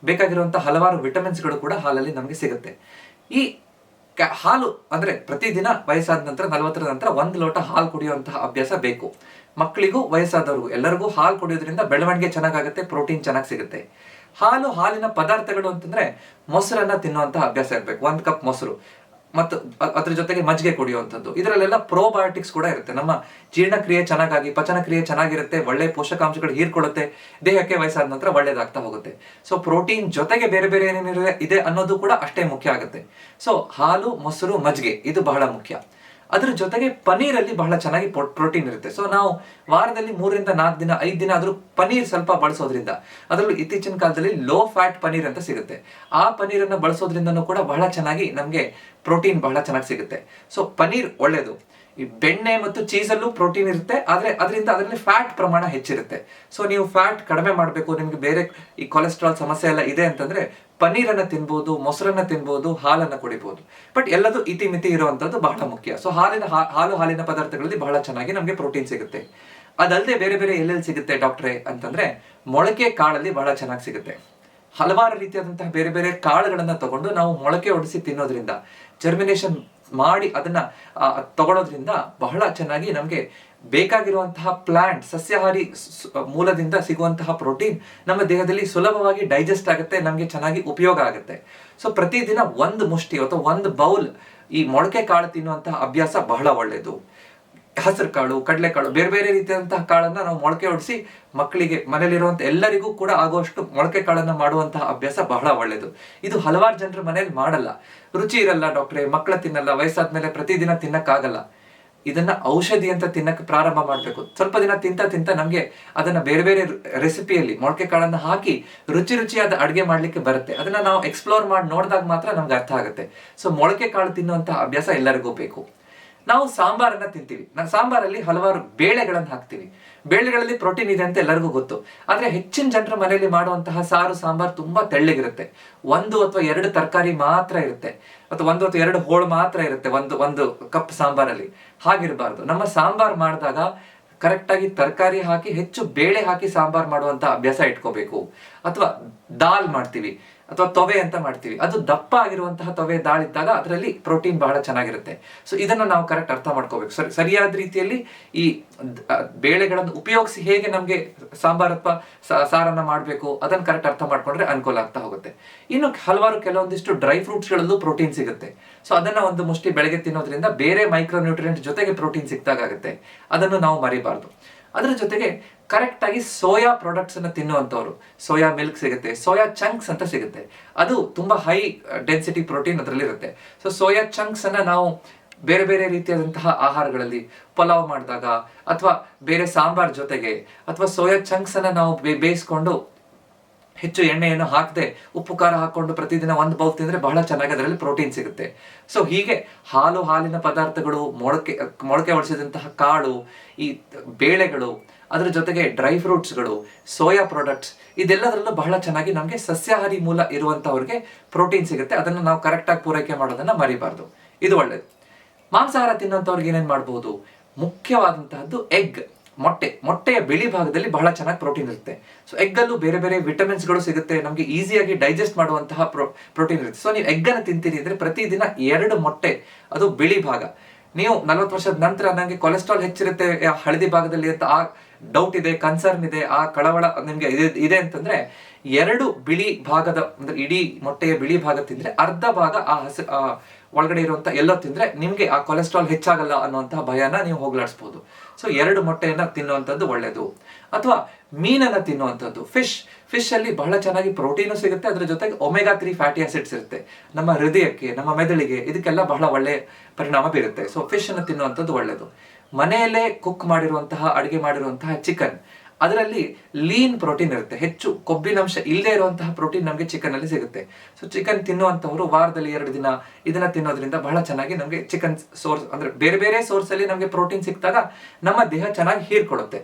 ಬೇಕಾಗಿರುವಂತಹ ಹಲವಾರು ವಿಟಮಿನ್ಸ್ಗಳು ಕೂಡ ಹಾಲಲ್ಲಿ ನಮಗೆ ಸಿಗುತ್ತೆ. ಈ ಹಾಲು ಅಂದ್ರೆ ಪ್ರತಿದಿನ ವಯಸ್ಸಾದ ನಂತರ 40ರ ನಂತರ 1 ಲೋಟ ಹಾಲು ಕುಡಿಯುವಂತಹ ಅಭ್ಯಾಸ ಬೇಕು. ಮಕ್ಕಳಿಗೂ ವಯಸ್ಸಾದವ್ರಿಗೂ ಎಲ್ಲರಿಗೂ ಹಾಲು ಕುಡಿಯೋದ್ರಿಂದ ಬೆಳವಣಿಗೆ ಚೆನ್ನಾಗುತ್ತೆ, ಪ್ರೋಟೀನ್ ಚೆನ್ನಾಗಿ ಸಿಗುತ್ತೆ. ಹಾಲಿನ ಪದಾರ್ಥಗಳು ಅಂತಂದ್ರೆ ಮೊಸರನ್ನ ತಿನ್ನುವಂತಹ ಅಭ್ಯಾಸ ಇರಬೇಕು. 1 ಕಪ್ ಮೊಸರು ಮತ್ತು ಅದ್ರ ಜೊತೆಗೆ ಮಜ್ಜಿಗೆ ಕುಡಿಯುವಂಥದ್ದು. ಇದರಲ್ಲೆಲ್ಲ ಪ್ರೋಬಯೋಟಿಕ್ಸ್ ಕೂಡ ಇರುತ್ತೆ. ನಮ್ಮ ಜೀರ್ಣಕ್ರಿಯೆ ಚೆನ್ನಾಗಿ, ಪಚನ ಕ್ರಿಯೆ ಚೆನ್ನಾಗಿರುತ್ತೆ, ಒಳ್ಳೆ ಪೋಷಕಾಂಶಗಳು ಹೀರ್ಕೊಳ್ಳುತ್ತೆ, ದೇಹಕ್ಕೆ ವಯಸ್ಸಾದ ನಂತರ ಒಳ್ಳೇದಾಗ್ತಾ ಹೋಗುತ್ತೆ. ಸೊ ಪ್ರೋಟೀನ್ ಜೊತೆಗೆ ಬೇರೆ ಬೇರೆ ಏನೇನಿದೆ ಇದೆ ಅನ್ನೋದು ಕೂಡ ಅಷ್ಟೇ ಮುಖ್ಯ ಆಗುತ್ತೆ. ಸೊ ಹಾಲು, ಮೊಸರು, ಮಜ್ಜಿಗೆ ಇದು ಬಹಳ ಮುಖ್ಯ. ಅದ್ರ ಜೊತೆಗೆ ಪನೀರಲ್ಲಿ ಬಹಳ ಚೆನ್ನಾಗಿ ಪ್ರೋಟೀನ್ ಇರುತ್ತೆ. ಸೊ ನಾವು ವಾರದಲ್ಲಿ 3ರಿಂದ 4 ದಿನ 5 ದಿನ ಆದ್ರೂ ಪನೀರ್ ಸ್ವಲ್ಪ ಬಳಸೋದ್ರಿಂದ, ಅದರಲ್ಲೂ ಇತ್ತೀಚಿನ ಕಾಲದಲ್ಲಿ ಲೋ ಫ್ಯಾಟ್ ಪನೀರ್ ಅಂತ ಸಿಗುತ್ತೆ, ಆ ಪನೀರನ್ನ ಬಳಸೋದ್ರಿಂದನೂ ಕೂಡ ಬಹಳ ಚೆನ್ನಾಗಿ ನಮ್ಗೆ ಪ್ರೋಟೀನ್ ಬಹಳ ಚೆನ್ನಾಗಿ ಸಿಗುತ್ತೆ. ಸೊ ಪನೀರ್ ಒಳ್ಳೇದು. ಈ ಬೆಣ್ಣೆ ಮತ್ತು ಚೀಸಲ್ಲೂ ಪ್ರೋಟೀನ್ ಇರುತ್ತೆ, ಆದ್ರೆ ಅದರಲ್ಲಿ ಫ್ಯಾಟ್ ಪ್ರಮಾಣ ಹೆಚ್ಚಿರುತ್ತೆ. ಸೊ ನೀವು ಫ್ಯಾಟ್ ಕಡಿಮೆ ಮಾಡಬೇಕು, ನಿಮ್ಗೆ ಬೇರೆ ಈ ಕೊಲೆಸ್ಟ್ರಾಲ್ ಸಮಸ್ಯೆ ಎಲ್ಲ ಇದೆ ಅಂತಂದ್ರೆ ಪನೀರನ್ನ ತಿನ್ಬಹುದು, ಮೊಸರನ್ನ ತಿನ್ಬಹುದು, ಹಾಲನ್ನ ಕುಡಿಬಹುದು. ಬಟ್ ಎಲ್ಲದೂ ಇತಿಮಿತಿ ಇರುವಂತದ್ದು ಬಹಳ ಮುಖ್ಯ. ಸೊ ಹಾಲಿನ ಪದಾರ್ಥಗಳಲ್ಲಿ ಬಹಳ ಚೆನ್ನಾಗಿ ನಮ್ಗೆ ಪ್ರೋಟೀನ್ ಸಿಗುತ್ತೆ. ಅದಲ್ಲದೆ ಬೇರೆ ಬೇರೆ ಎಲ್ಲೆಲ್ಲಿ ಸಿಗುತ್ತೆ ಡಾಕ್ಟ್ರೆ ಅಂತಂದ್ರೆ ಮೊಳಕೆ ಕಾಳಲ್ಲಿ ಬಹಳ ಚೆನ್ನಾಗಿ ಸಿಗುತ್ತೆ. ಹಲವಾರು ರೀತಿಯಾದಂತಹ ಬೇರೆ ಬೇರೆ ಕಾಳುಗಳನ್ನ ತಗೊಂಡು ನಾವು ಮೊಳಕೆ ಒಡಿಸಿ ತಿನ್ನೋದ್ರಿಂದ, ಜರ್ಮಿನೇಷನ್ ಮಾಡಿ ಅದನ್ನ ತಗೊಳ್ಳೋದ್ರಿಂದ ಬಹಳ ಚೆನ್ನಾಗಿ ನಮ್ಗೆ ಬೇಕಾಗಿರುವಂತಹ ಪ್ಲಾಂಟ್ ಸಸ್ಯಾಹಾರಿ ಮೂಲದಿಂದ ಸಿಗುವಂತಹ ಪ್ರೋಟೀನ್ ನಮ್ಮ ದೇಹದಲ್ಲಿ ಸುಲಭವಾಗಿ ಡೈಜೆಸ್ಟ್ ಆಗುತ್ತೆ, ನಮ್ಗೆ ಚೆನ್ನಾಗಿ ಉಪಯೋಗ ಆಗುತ್ತೆ. ಸೊ ಪ್ರತಿದಿನ 1 ಮುಷ್ಟಿ ಅಥವಾ 1 ಬೌಲ್ ಈ ಮೊಳಕೆ ಕಾಳು ತಿನ್ನುವಂತಹ ಅಭ್ಯಾಸ ಬಹಳ ಒಳ್ಳೆಯದು. ಹಸಿರು ಕಾಳು, ಕಡಲೆಕಾಳು, ಬೇರೆ ಬೇರೆ ರೀತಿಯಾದಂತಹ ಕಾಳನ್ನ ನಾವು ಮೊಳಕೆ ಹೊಡಿಸಿ ಮಕ್ಕಳಿಗೆ, ಮನೇಲಿರುವಂತ ಎಲ್ಲರಿಗೂ ಕೂಡ ಆಗುವಷ್ಟು ಮೊಳಕೆ ಕಾಳನ್ನ ಮಾಡುವಂತಹ ಅಭ್ಯಾಸ ಬಹಳ ಒಳ್ಳೆಯದು. ಇದು ಹಲವಾರು ಜನರು ಮನೇಲಿ ಮಾಡಲ್ಲ. ರುಚಿ ಇರಲ್ಲ ಡಾಕ್ಟ್ರೆ, ಮಕ್ಕಳ ತಿನ್ನಲ್ಲ, ವಯಸ್ಸಾದ್ಮೇಲೆ ಪ್ರತಿದಿನ ತಿನ್ನಕ್ಕಾಗಲ್ಲ. ಇದನ್ನ ಔಷಧಿ ಅಂತ ತಿನ್ನಕ್ಕೆ ಪ್ರಾರಂಭ ಮಾಡ್ಬೇಕು. ಸ್ವಲ್ಪ ದಿನ ತಿಂತ ನಮ್ಗೆ ಅದನ್ನ ಬೇರೆ ಬೇರೆ ರೆಸಿಪಿಯಲ್ಲಿ ಮೊಳಕೆ ಕಾಳನ್ನ ಹಾಕಿ ರುಚಿಯಾದ ಅಡುಗೆ ಮಾಡ್ಲಿಕ್ಕೆ ಬರುತ್ತೆ. ಅದನ್ನ ನಾವು ಎಕ್ಸ್ಪ್ಲೋರ್ ಮಾಡಿ ನೋಡಿದಾಗ ಮಾತ್ರ ನಮ್ಗೆ ಅರ್ಥ ಆಗುತ್ತೆ. ಸೊ ಮೊಳಕೆ ಕಾಳು ತಿನ್ನುವಂತಹ ಅಭ್ಯಾಸ ಎಲ್ಲರಿಗೂ ಬೇಕು. ನಾವು ಸಾಂಬಾರನ್ನ ತಿಂತೀವಿ. ಸಾಂಬಾರಲ್ಲಿ ಹಲವಾರು ಬೇಳೆಗಳನ್ನು ಹಾಕ್ತೀವಿ. ಬೇಳೆಗಳಲ್ಲಿ ಪ್ರೋಟೀನ್ ಇದೆ ಅಂತ ಎಲ್ಲರಿಗೂ ಗೊತ್ತು. ಆದ್ರೆ ಹೆಚ್ಚಿನ ಜನರ ಮನೆಯಲ್ಲಿ ಮಾಡುವಂತಹ ಸಾರು ಸಾಂಬಾರ್ ತುಂಬಾ ತೆಳ್ಳಗಿರುತ್ತೆ. 1 ಅಥವಾ 2 ತರಕಾರಿ ಮಾತ್ರ ಇರುತ್ತೆ, ಅಥವಾ 1 ಅಥವಾ 2 ಹೋಳು ಮಾತ್ರ ಇರುತ್ತೆ ಒಂದು ಕಪ್ ಸಾಂಬಾರಲ್ಲಿ. ಹಾಗಿರಬಾರ್ದು. ನಮ್ಮ ಸಾಂಬಾರ್ ಮಾಡಿದಾಗ ಕರೆಕ್ಟ್ ಆಗಿ ತರಕಾರಿ ಹಾಕಿ, ಹೆಚ್ಚು ಬೇಳೆ ಹಾಕಿ ಸಾಂಬಾರ್ ಮಾಡುವಂತ ಅಭ್ಯಾಸ ಇಟ್ಕೋಬೇಕು. ಅಥವಾ ದಾಲ್ ಮಾಡ್ತೀವಿ, ಅಥವಾ ತೊವೆ ಅಂತ ಮಾಡ್ತೀವಿ. ಅದು ದಪ್ಪ ಆಗಿರುವಂತಹ ತೊವೆ ದಾಲ್ ಇದ್ದಾಗ ಅದರಲ್ಲಿ ಪ್ರೋಟೀನ್ ಬಹಳ ಚೆನ್ನಾಗಿರುತ್ತೆ. ಸೊ ಇದನ್ನ ನಾವು ಕರೆಕ್ಟ್ ಅರ್ಥ ಮಾಡ್ಕೋಬೇಕು. ಸರಿಯಾದ ರೀತಿಯಲ್ಲಿ ಈ ಬೇಳೆಗಳನ್ನು ಉಪಯೋಗಿಸಿ ಹೇಗೆ ನಮ್ಗೆ ಸಾಂಬಾರ್ ಅಥವಾ ಸಾರನ್ನ ಮಾಡ್ಬೇಕು ಅದನ್ನ ಕರೆಕ್ಟ್ ಅರ್ಥ ಮಾಡ್ಕೊಂಡ್ರೆ ಅನುಕೂಲ ಆಗ್ತಾ ಹೋಗುತ್ತೆ. ಇನ್ನು ಕೆಲವೊಂದಿಷ್ಟು ಡ್ರೈ ಫ್ರೂಟ್ಸ್ ಗಳಲ್ಲೂ ಪ್ರೋಟೀನ್ ಸಿಗುತ್ತೆ. ಸೊ ಅದನ್ನ ಒಂದು ಮುಷ್ಟಿ ಬೆಳಗ್ಗೆ ತಿನ್ನೋದ್ರಿಂದ ಬೇರೆ ಮೈಕ್ರೋ ನ್ಯೂಟ್ರಿಯೆಂಟ್ ಜೊತೆಗೆ ಪ್ರೋಟೀನ್ ಸಿಕ್ತಾಗುತ್ತೆ. ಅದನ್ನು ನಾವು ಮರಿಬಾರ್ದು. ಅದರ ಜೊತೆಗೆ ಕರೆಕ್ಟ್ ಆಗಿ ಸೋಯಾ ಪ್ರಾಡಕ್ಟ್ಸ್ ಅನ್ನ ತಿನ್ನುವಂತವ್ರು, ಸೋಯಾ ಮಿಲ್ಕ್ ಸಿಗುತ್ತೆ, ಸೋಯಾ ಚಂಕ್ಸ್ ಅಂತ ಸಿಗುತ್ತೆ. ಅದು ತುಂಬಾ ಹೈ ಡೆನ್ಸಿಟಿ ಪ್ರೋಟೀನ್ ಅದರಲ್ಲಿ ಇರುತ್ತೆ. ಸೊ ಸೋಯಾ ಚಂಕ್ಸ್ ಅನ್ನ ನಾವು ಬೇರೆ ಬೇರೆ ರೀತಿಯಾದಂತಹ ಆಹಾರಗಳಲ್ಲಿ ಪಲಾವ್ ಮಾಡಿದಾಗ, ಅಥವಾ ಬೇರೆ ಸಾಂಬಾರ್ ಜೊತೆಗೆ, ಅಥವಾ ಸೋಯಾ ಚಂಕ್ಸ್ ಅನ್ನ ನಾವು ಬೇಯಿಸ್ಕೊಂಡು ಹೆಚ್ಚು ಎಣ್ಣೆಯನ್ನು ಹಾಕದೆ ಉಪ್ಪು ಖಾರ ಹಾಕೊಂಡು ಪ್ರತಿದಿನ 1 ಬೌಲ್ ತಿಂದ್ರೆ ಬಹಳ ಚೆನ್ನಾಗಿ ಅದರಲ್ಲಿ ಪ್ರೋಟೀನ್ ಸಿಗುತ್ತೆ. ಸೊ ಹೀಗೆ ಹಾಲಿನ ಪದಾರ್ಥಗಳು, ಮೊಳಕೆ ಹೊಡಿಸಿದಂತಹ ಕಾಳು, ಈ ಬೇಳೆಗಳು, ಅದರ ಜೊತೆಗೆ ಡ್ರೈ ಫ್ರೂಟ್ಸ್ಗಳು, ಸೋಯಾ ಪ್ರಾಡಕ್ಟ್ಸ್, ಇದೆಲ್ಲದರಲ್ಲೂ ಬಹಳ ಚೆನ್ನಾಗಿ ನಮಗೆ ಸಸ್ಯಾಹಾರಿ ಮೂಲ ಇರುವಂತವ್ರಿಗೆ ಪ್ರೋಟೀನ್ ಸಿಗುತ್ತೆ. ಅದನ್ನು ನಾವು ಕರೆಕ್ಟ್ ಆಗಿ ಪೂರೈಕೆ ಮಾಡೋದನ್ನ ಮರಿಬಾರ್ದು. ಇದು ಒಳ್ಳೇದು. ಮಾಂಸಾಹಾರ ತಿನ್ನೋಂಥವ್ರಿಗೆ ಏನೇನ್ ಮಾಡಬಹುದು? ಮುಖ್ಯವಾದಂತಹದ್ದು ಎಗ್, ಮೊಟ್ಟೆಯ ಬಿಳಿ ಭಾಗದಲ್ಲಿ ಬಹಳ ಚೆನ್ನಾಗಿ ಪ್ರೋಟೀನ್ ಇರುತ್ತೆ. ಸೊ ಎಗ್ ಅಲ್ಲೂ ಬೇರೆ ಬೇರೆ ವಿಟಮಿನ್ಸ್ ಗಳು ಸಿಗುತ್ತೆ. ನಮ್ಗೆ ಈಸಿಯಾಗಿ ಡೈಜೆಸ್ಟ್ ಮಾಡುವಂತಹ ಪ್ರೋಟೀನ್ ಇರುತ್ತೆ. ಸೊ ನೀವು ಎಗ್ ಅನ್ನು ತಿಂತೀರಿ ಅಂದ್ರೆ ಪ್ರತಿದಿನ 2 ಮೊಟ್ಟೆ, ಅದು ಬಿಳಿ ಭಾಗ. ನೀವು 40 ವರ್ಷದ ನಂತರ ನಂಗೆ ಕೊಲೆಸ್ಟ್ರಾಲ್ ಹೆಚ್ಚಿರುತ್ತೆ ಹಳದಿ ಭಾಗದಲ್ಲಿ ಅಂತ ಆ ಡೌಟ್ ಇದೆ, ಕನ್ಸರ್ನ್ ಇದೆ, ಆ ಕಳವಳ ನಿಮ್ಗೆ ಇದೆ ಅಂತಂದ್ರೆ 2 ಬಿಳಿ ಭಾಗದ, ಅಂದ್ರೆ ಇಡೀ ಮೊಟ್ಟೆಯ ಬಿಳಿ ಭಾಗ ತಿಂದ್ರೆ ಅರ್ಧ ಭಾಗ ಆ ಒಳಗಡೆ ಇರುವಂತ ಎಲ್ಲೋ ತಿಂದ್ರೆ ನಿಮ್ಗೆ ಆ ಕೊಲೆಸ್ಟ್ರಾಲ್ ಹೆಚ್ಚಾಗಲ್ಲ ಅನ್ನುವಂತಹ ಭಯನ ನೀವು ಹೋಗ್ಲಾಡಿಸಬಹುದು. ಸೊ 2 ಮೊಟ್ಟೆಯನ್ನ ತಿನ್ನುವಂಥದ್ದು ಒಳ್ಳೇದು. ಅಥವಾ ಮೀನನ್ನ ತಿನ್ನುವಂಥದ್ದು, ಫಿಶ್ ಅಲ್ಲಿ ಬಹಳ ಚೆನ್ನಾಗಿ ಪ್ರೋಟೀನು ಸಿಗುತ್ತೆ. ಅದ್ರ ಜೊತೆಗೆ ಒಮೆಗಾ 3 ಫ್ಯಾಟಿ ಆಸಿಡ್ಸ್ ಇರುತ್ತೆ. ನಮ್ಮ ಹೃದಯಕ್ಕೆ, ನಮ್ಮ ಮೆದುಳಿಗೆ, ಇದಕ್ಕೆಲ್ಲ ಬಹಳ ಒಳ್ಳೆ ಪರಿಣಾಮ ಬೀರುತ್ತೆ. ಸೊ ಫಿಶ್ ಅನ್ನು ತಿನ್ನುವಂಥದ್ದು ಒಳ್ಳೇದು. ಮನೆಯಲ್ಲೇ ಕುಕ್ ಮಾಡಿರುವಂತಹ, ಅಡುಗೆ ಮಾಡಿರುವಂತಹ ಚಿಕನ್, ಅದರಲ್ಲಿ ಲೀನ್ ಪ್ರೋಟೀನ್ ಇರುತ್ತೆ. ಹೆಚ್ಚು ಕೊಬ್ಬಿನಂಶ ಇಲ್ಲದೆ ಇರುವಂತಹ ಪ್ರೋಟೀನ್ ನಮಗೆ ಚಿಕನ್ ಅಲ್ಲಿ ಸಿಗುತ್ತೆ. ಸೊ ಚಿಕನ್ ತಿನ್ನುವಂತವರು ವಾರದಲ್ಲಿ 2 ದಿನ ಇದನ್ನ ತಿನ್ನೋದ್ರಿಂದ ಬಹಳ ಚೆನ್ನಾಗಿ ನಮಗೆ ಚಿಕನ್ ಸೋರ್ಸ್, ಅಂದ್ರೆ ಬೇರೆ ಬೇರೆ ಸೋರ್ಸ್ ಅಲ್ಲಿ ನಮಗೆ ಪ್ರೋಟೀನ್ ಸಿಕ್ಕಿದಾಗ ನಮ್ಮ ದೇಹ ಚೆನ್ನಾಗಿ ಹೀರ್ಕೊಳ್ಳುತ್ತೆ.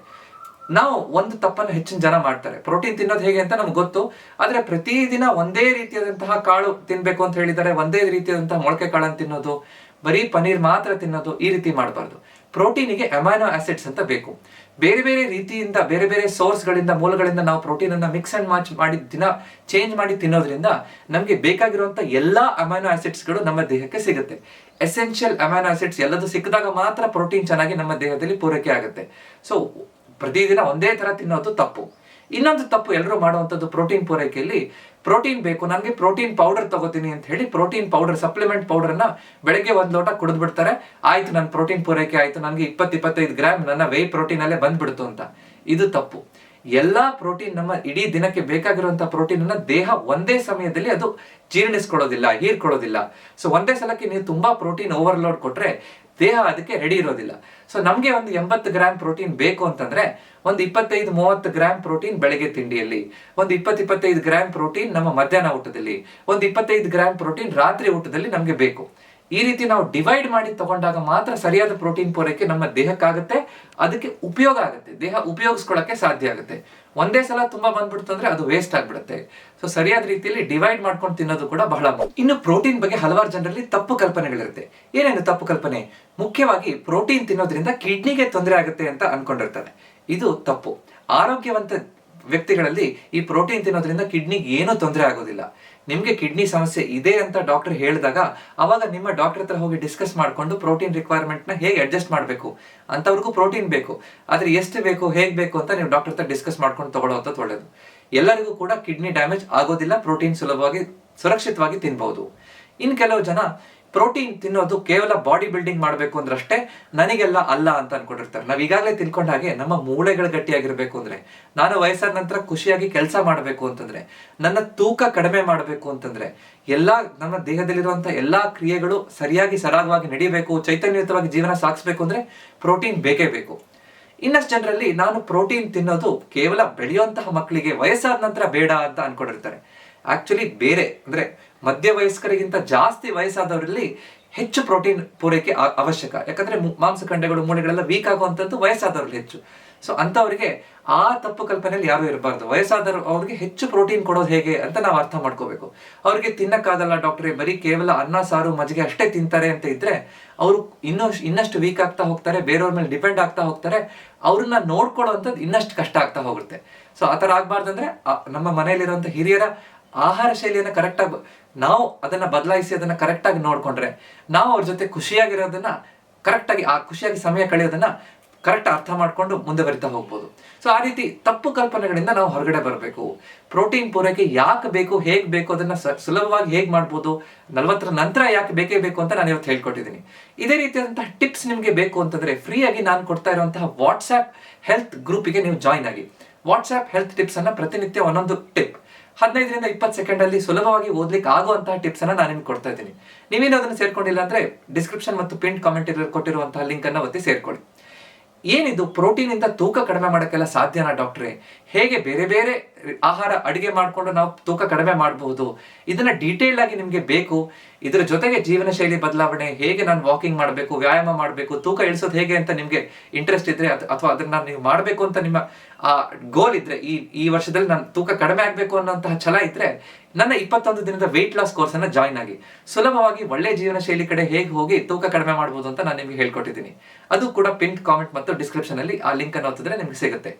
ನಾವು ಒಂದು ತಪ್ಪನ್ನು ಹೆಚ್ಚಿನ ಜನ ಮಾಡ್ತಾರೆ. ಪ್ರೋಟೀನ್ ತಿನ್ನೋದು ಹೇಗೆ ಅಂತ ನಮ್ಗೆ ಗೊತ್ತು, ಆದ್ರೆ ಪ್ರತಿದಿನ ಒಂದೇ ರೀತಿಯಾದಂತಹ ಕಾಳು ತಿನ್ಬೇಕು ಅಂತ ಹೇಳಿದ್ದಾರೆ, ಒಂದೇ ರೀತಿಯಾದಂತಹ ಮೊಳಕೆ ಕಾಳನ್ನು ತಿನ್ನೋದು, ಬರೀ ಪನೀರ್ ಮಾತ್ರ ತಿನ್ನೋದು, ಈ ರೀತಿ ಮಾಡಬಾರ್ದು. ಪ್ರೋಟೀನಿಗೆ ಅಮೈನೋ ಆಸಿಡ್ಸ್ ಅಂತ ಬೇಕು. ಬೇರೆ ಬೇರೆ ರೀತಿಯಿಂದ, ಬೇರೆ ಬೇರೆ ಸೋರ್ಸ್ ಗಳಿಂದ, ಮೂಲಗಳಿಂದ ನಾವು ಪ್ರೋಟೀನ್ ಅನ್ನ ಮಿಕ್ಸ್ ಅಂಡ್ ಮ್ಯಾಚ್ ಮಾಡಿ ಚೇಂಜ್ ಮಾಡಿ ತಿನ್ನೋದ್ರಿಂದ ನಮ್ಗೆ ಬೇಕಾಗಿರುವಂತ ಎಲ್ಲಾ ಅಮೈನೋ ಆಸಿಡ್ಸ್ ಗಳು ನಮ್ಮ ದೇಹಕ್ಕೆ ಸಿಗುತ್ತೆ. ಎಸೆನ್ಷಿಯಲ್ ಅಮೈನೋ ಆಸಿಡ್ಸ್ ಎಲ್ಲದೂ ಸಿಕ್ಕಿದಾಗ ಮಾತ್ರ ಪ್ರೋಟೀನ್ ಚೆನ್ನಾಗಿ ನಮ್ಮ ದೇಹದಲ್ಲಿ ಪೂರೈಕೆ ಆಗುತ್ತೆ. ಸೊ ಪ್ರತಿದಿನ ಒಂದೇ ತರ ತಿನ್ನೋದು ತಪ್ಪು. ಇನ್ನೊಂದು ತಪ್ಪು ಎಲ್ಲರೂ ಮಾಡುವಂಥದ್ದು, ಪ್ರೋಟೀನ್ ಪೂರೈಕೆಯಲ್ಲಿ ಪ್ರೋಟೀನ್ ಬೇಕು, ನನಗೆ ಪ್ರೋಟೀನ್ ಪೌಡರ್ ತಗೋತೀನಿ ಅಂತ ಹೇಳಿ ಪ್ರೋಟೀನ್ ಪೌಡರ್, ಸಪ್ಲಿಮೆಂಟ್ ಪೌಡರ್ ಅನ್ನ ಬೆಳಗ್ಗೆ 1 ಲೋಟ ಕುಡಿದು ಬಿಡ್ತಾರೆ. ಆಯ್ತು, ನನ್ನ ಪ್ರೋಟೀನ್ ಪೂರೈಕೆ ಆಯ್ತು, ನನಗೆ 20-25 ಗ್ರಾಮ್ ನನ್ನ ವೇ ಪ್ರೋಟೀನ್ ಅಲ್ಲೇ ಬಂದ್ಬಿಡ್ತು ಅಂತ. ಇದು ತಪ್ಪು. ಎಲ್ಲಾ ಪ್ರೋಟೀನ್, ನಮ್ಮ ಇಡೀ ದಿನಕ್ಕೆ ಬೇಕಾಗಿರುವಂತಹ ಪ್ರೋಟೀನ್ ಅನ್ನ ದೇಹ ಒಂದೇ ಸಮಯದಲ್ಲಿ ಅದು ಜೀರ್ಣಿಸ್ಕೊಳ್ಳೋದಿಲ್ಲ, ಹೀರ್ಕೊಳ್ಳೋದಿಲ್ಲ. ಸೊ ಒಂದೇ ಸಲಕ್ಕೆ ನೀವು ತುಂಬಾ ಪ್ರೋಟೀನ್ ಓವರ್ಲೋಡ್ ಕೊಟ್ರೆ ದೇಹ ಅದಕ್ಕೆ ರೆಡಿ ಇರೋದಿಲ್ಲ. ಸೊ ನಮ್ಗೆ ಒಂದು 80 ಗ್ರಾಮ್ ಪ್ರೋಟೀನ್ ಬೇಕು ಅಂತಂದ್ರೆ ಒಂದು 25-30 ಗ್ರಾಮ್ ಪ್ರೋಟೀನ್ ಬೆಳಗ್ಗೆ ತಿಂಡಿಯಲ್ಲಿ, ಒಂದು 20-25 ಗ್ರಾಮ್ ಪ್ರೋಟೀನ್ ನಮ್ಮ ಮಧ್ಯಾಹ್ನ ಊಟದಲ್ಲಿ, ಒಂದು 25 ಗ್ರಾಮ್ ಪ್ರೋಟೀನ್ ರಾತ್ರಿ ಊಟದಲ್ಲಿ ನಮ್ಗೆ ಬೇಕು. ಈ ರೀತಿ ನಾವು ಡಿವೈಡ್ ಮಾಡಿ ತಗೊಂಡಾಗ ಮಾತ್ರ ಸರಿಯಾದ ಪ್ರೋಟೀನ್ ಪೂರೈಕೆ ನಮ್ಮ ದೇಹಕ್ಕಾಗುತ್ತೆ, ಅದಕ್ಕೆ ಉಪಯೋಗ ಆಗುತ್ತೆ, ದೇಹ ಉಪಯೋಗಿಸ್ಕೊಳ್ಳಕ್ಕೆ ಸಾಧ್ಯ ಆಗುತ್ತೆ. ಒಂದೇ ಸಲ ತುಂಬಾ ಬಂದ್ಬಿಡ್ತು ಅಂದ್ರೆ ಅದು ವೇಸ್ಟ್ ಆಗ್ಬಿಡುತ್ತೆ. ಸೊ ಸರಿಯಾದ ರೀತಿಯಲ್ಲಿ ಡಿವೈಡ್ ಮಾಡ್ಕೊಂಡು ತಿನ್ನೋದು ಕೂಡ ಬಹಳ ಮುಖ್ಯ. ಇನ್ನು ಪ್ರೋಟೀನ್ ಬಗ್ಗೆ ಹಲವಾರು ಜನರಲ್ಲಿ ತಪ್ಪು ಕಲ್ಪನೆಗಳಿರುತ್ತೆ. ಏನೇನು ತಪ್ಪು ಕಲ್ಪನೆ? ಮುಖ್ಯವಾಗಿ ಪ್ರೋಟೀನ್ ತಿನ್ನೋದ್ರಿಂದ ಕಿಡ್ನಿಗೆ ತೊಂದರೆ ಆಗುತ್ತೆ ಅಂತ ಅನ್ಕೊಂಡಿರ್ತಾರೆ. ಇದು ತಪ್ಪು. ಆರೋಗ್ಯವಂತ ವ್ಯಕ್ತಿಗಳಲ್ಲಿ ಈ ಪ್ರೋಟೀನ್ ತಿನ್ನೋದ್ರಿಂದ ಕಿಡ್ನಿಗೆ ಏನೂ ತೊಂದರೆ ಆಗೋದಿಲ್ಲ. ನಿಮ್ಗೆ ಕಿಡ್ನಿ ಸಮಸ್ಯೆ ಇದೆ ಅಂತ ಡಾಕ್ಟರ್ ಹೇಳಿದಾಗ ಅವಾಗ ನಿಮ್ಮ ಡಾಕ್ಟರ್ ಹತ್ರ ಹೋಗಿ ಡಿಸ್ಕಸ್ ಮಾಡ್ಕೊಂಡು ಪ್ರೋಟೀನ್ ರಿಕ್ವೈರ್ಮೆಂಟ್ ನ ಹೇಗೆ ಅಡ್ಜಸ್ಟ್ ಮಾಡಬೇಕು, ಅಂತವ್ರಿಗೂ ಪ್ರೋಟೀನ್ ಬೇಕು, ಆದ್ರೆ ಎಷ್ಟು ಬೇಕು, ಹೇಗೆ ಬೇಕು ಅಂತ ನೀವು ಡಾಕ್ಟರ್ ಹತ್ರ ಡಿಸ್ಕಸ್ ಮಾಡ್ಕೊಂಡು ತಗೊಳ್ಳೋದು ಒಳ್ಳೇದು. ಎಲ್ಲರಿಗೂ ಕೂಡ ಕಿಡ್ನಿ ಡ್ಯಾಮೇಜ್ ಆಗೋದಿಲ್ಲ, ಪ್ರೋಟೀನ್ ಸುಲಭವಾಗಿ ಸುರಕ್ಷಿತವಾಗಿ ತಿನ್ಬಹುದು. ಇನ್ನು ಕೆಲವು ಜನ ಪ್ರೋಟೀನ್ ತಿನ್ನೋದು ಕೇವಲ ಬಾಡಿ ಬಿಲ್ಡಿಂಗ್ ಮಾಡಬೇಕು ಅಂದ್ರಷ್ಟೇ, ನನಗೆಲ್ಲ ಅಲ್ಲ ಅಂತ ಅನ್ಕೊಂಡಿರ್ತಾರೆ. ನಾವ್ ಈಗಾಗಲೇ ತಿಳ್ಕೊಂಡ ಹಾಗೆ ನಮ್ಮ ಮೂಳೆಗಳು ಗಟ್ಟಿಯಾಗಿರ್ಬೇಕು ಅಂದ್ರೆ, ನಾನು ವಯಸ್ಸಾದ ನಂತರ ಖುಷಿಯಾಗಿ ಕೆಲಸ ಮಾಡಬೇಕು ಅಂತಂದ್ರೆ, ನನ್ನ ತೂಕ ಕಡಿಮೆ ಮಾಡಬೇಕು ಅಂತಂದ್ರೆ, ಎಲ್ಲಾ ನಮ್ಮ ದೇಹದಲ್ಲಿರುವಂತಹ ಎಲ್ಲಾ ಕ್ರಿಯೆಗಳು ಸರಿಯಾಗಿ ಸರಾಗವಾಗಿ ನಡೀಬೇಕು, ಚೈತನ್ಯಯುತವಾಗಿ ಜೀವನ ಸಾಗಿಸ್ಬೇಕು ಅಂದ್ರೆ ಪ್ರೋಟೀನ್ ಬೇಕೇ ಬೇಕು. ಇನ್ನಷ್ಟು ಜನರಲ್ಲಿ ನಾನು ಪ್ರೋಟೀನ್ ತಿನ್ನೋದು ಕೇವಲ ಬೆಳೆಯುವಂತಹ ಮಕ್ಕಳಿಗೆ, ವಯಸ್ಸಾದ ನಂತರ ಬೇಡ ಅಂತ ಅನ್ಕೊಂಡಿರ್ತಾರೆ. ಆಕ್ಚುಲಿ ಬೇರೆ ಅಂದ್ರೆ ಮಧ್ಯ ವಯಸ್ಕರಿಗಿಂತ ಜಾಸ್ತಿ ವಯಸ್ಸಾದವರಲ್ಲಿ ಹೆಚ್ಚು ಪ್ರೋಟೀನ್ ಪೂರೈಕೆ ಅವಶ್ಯಕ. ಯಾಕಂದ್ರೆ ಮಾಂಸಖಂಡಗಳು ಮೂಳೆಗಳೆಲ್ಲ ವೀಕ್ ಆಗುವಂತದ್ದು ವಯಸ್ಸಾದವ್ರಲ್ಲಿ ಹೆಚ್ಚು. ಸೊ ಅಂತವರಿಗೆ ಆ ತಪ್ಪು ಕಲ್ಪನೆಯಲ್ಲಿ ಯಾರು ಇರಬಾರ್ದು. ವಯಸ್ಸಾದವರು ಅವ್ರಿಗೆ ಹೆಚ್ಚು ಪ್ರೋಟೀನ್ ಕೊಡೋದು ಹೇಗೆ ಅಂತ ನಾವು ಅರ್ಥ ಮಾಡ್ಕೋಬೇಕು. ಅವ್ರಿಗೆ ತಿನ್ನಕ್ಕಾಗಲ್ಲ ಡಾಕ್ಟ್ರೆ, ಬರೀ ಕೇವಲ ಅನ್ನ ಸಾರು ಮಜ್ಜಿಗೆ ಅಷ್ಟೇ ತಿಂತಾರೆ ಅಂತ ಇದ್ರೆ ಅವರು ಇನ್ನಷ್ಟು ವೀಕ್ ಆಗ್ತಾ ಹೋಗ್ತಾರೆ, ಬೇರೆಯವ್ರ ಮೇಲೆ ಡಿಪೆಂಡ್ ಆಗ್ತಾ ಹೋಗ್ತಾರೆ, ಅವ್ರನ್ನ ನೋಡ್ಕೊಳ್ಳೋವಂಥದ್ದು ಇನ್ನಷ್ಟು ಕಷ್ಟ ಆಗ್ತಾ ಹೋಗುತ್ತೆ. ಸೊ ಆತರ ಆಗ್ಬಾರ್ದಂದ್ರೆ ನಮ್ಮ ಮನೆಯಲ್ಲಿರುವಂತ ಹಿರಿಯರ ಆಹಾರ ಶೈಲಿಯನ್ನ ಕರೆಕ್ಟಾಗಿ ನಾವು ಅದನ್ನ ಬದಲಾಯಿಸಿ ಅದನ್ನ ಕರೆಕ್ಟಾಗಿ ನೋಡ್ಕೊಂಡ್ರೆ, ನಾವು ಅವ್ರ ಜೊತೆ ಖುಷಿಯಾಗಿರೋದನ್ನ ಕರೆಕ್ಟಾಗಿ ಖುಷಿಯಾಗಿ ಸಮಯ ಕಳೆಯೋದನ್ನ ಕರೆಕ್ಟ್ ಅರ್ಥ ಮಾಡ್ಕೊಂಡು ಮುಂದೆ ಬರಿತಾ ಹೋಗ್ಬೋದು. ಸೊ ಆ ರೀತಿ ತಪ್ಪು ಕಲ್ಪನೆಗಳಿಂದ ನಾವು ಹೊರಗಡೆ ಬರಬೇಕು. ಪ್ರೋಟೀನ್ ಪೂರೈಕೆ ಯಾಕೆ ಬೇಕು, ಹೇಗ್ ಬೇಕು, ಅದನ್ನ ಸುಲಭವಾಗಿ ಹೇಗ್ ಮಾಡ್ಬೋದು, 40ರ ನಂತರ ಯಾಕೆ ಬೇಕೇ ಬೇಕು ಅಂತ ನಾನು ಇವತ್ತು ಹೇಳ್ಕೊಟ್ಟಿದ್ದೀನಿ. ಇದೇ ರೀತಿಯಾದಂತಹ ಟಿಪ್ಸ್ ನಿಮ್ಗೆ ಬೇಕು ಅಂತಂದ್ರೆ ಫ್ರೀ ಆಗಿ ನಾನು ಕೊಡ್ತಾ ಇರುವಂತಹ ವಾಟ್ಸ್ಆಪ್ ಹೆಲ್ತ್ ಗ್ರೂಪಿಗೆ ನೀವು ಜಾಯಿನ್ ಆಗಿ. ವಾಟ್ಸ್ಆಪ್ ಹೆಲ್ತ್ ಟಿಪ್ಸ್ ಅನ್ನ ಪ್ರತಿನಿತ್ಯ ಒಂದೊಂದು ಟಿಪ್ 15ರಿಂದ 20 ಸೆಕೆಂಡ್ ಅಲ್ಲಿ ಸುಲಭವಾಗಿ ಓದ್ಲಿಕ್ಕೆ ಆಗುವಂತಹ ಟಿಪ್ಸ್ ಅನ್ನ ನಾನು ನಿಮ್ಗೆ ಕೊಡ್ತಾ ಇದ್ದೀನಿ. ನೀವೇನು ಅದನ್ನ ಸೇರ್ಕೊಂಡಿಲ್ಲ ಅಂದ್ರೆ ಡಿಸ್ಕ್ರಿಪ್ಷನ್ ಮತ್ತು ಪಿನ್ ಕಾಮೆಂಟ್ ಕೊಟ್ಟಿರುವಂತಹ ಲಿಂಕ್ ಅನ್ನ ಒತ್ತಿ ಸೇರ್ಕೊಳ್ಳಿ. ಏನಿದು ಪ್ರೋಟೀನ್ ಇಂದ ತೂಕ ಕಡಿಮೆ ಮಾಡಕ್ಕೆಲ್ಲ ಸಾಧ್ಯನಾ ಡಾಕ್ಟ್ರೆ? ಹೇಗೆ ಬೇರೆ ಬೇರೆ ಆಹಾರ ಅಡಿಗೆ ಮಾಡ್ಕೊಂಡು ನಾವು ತೂಕ ಕಡಿಮೆ ಮಾಡಬಹುದು? ಇದನ್ನ ಡೀಟೇಲ್ ಆಗಿ ನಿಮ್ಗೆ ಬೇಕು. ಇದರ ಜೊತೆಗೆ ಜೀವನ ಶೈಲಿ ಬದಲಾವಣೆ, ಹೇಗೆ ನಾನು ವಾಕಿಂಗ್ ಮಾಡಬೇಕು, ವ್ಯಾಯಾಮ ಮಾಡಬೇಕು, ತೂಕ ಇಳಿಸೋದು ಹೇಗೆ ಅಂತ ನಿಮ್ಗೆ ಇಂಟ್ರೆಸ್ಟ್ ಇದ್ರೆ ಅಥವಾ ಅದನ್ನ ನೀವು ಮಾಡಬೇಕು ಅಂತ ನಿಮ್ಮ ಗೋಲ್ ಇದ್ರೆ, ಈ ವರ್ಷದಲ್ಲಿ ನಾನು ತೂಕ ಕಡಿಮೆ ಆಗ್ಬೇಕು ಅನ್ನೋಂತಹ ಛಲ ಇದ್ರೆ, ನನ್ನ 21 ದಿನದ ವೆಯ್ಟ್ ಲಾಸ್ ಕೋರ್ಸ್ ಅನ್ನ ಜಾಯಿನ್ ಆಗಿ ಸುಲಭವಾಗಿ ಒಳ್ಳೆ ಜೀವನ ಶೈಲಿ ಕಡೆ ಹೇಗೆ ಹೋಗಿ ತೂಕ ಕಡಿಮೆ ಮಾಡಬಹುದು ಅಂತ ನಾನು ನಿಮ್ಗೆ ಹೇಳ್ಕೊಟ್ಟಿದ್ದೀನಿ. ಅದು ಕೂಡ ಪಿನ್ ಕಾಮೆಂಟ್ ಮತ್ತು ಡಿಸ್ಕ್ರಿಪ್ಷನ್ ಅಲ್ಲಿ ಆ ಲಿಂಕ್ ಅನ್ನು ಒತ್ತಿದ್ರೆ ನಿಮ್ಗೆ ಸಿಗುತ್ತೆ.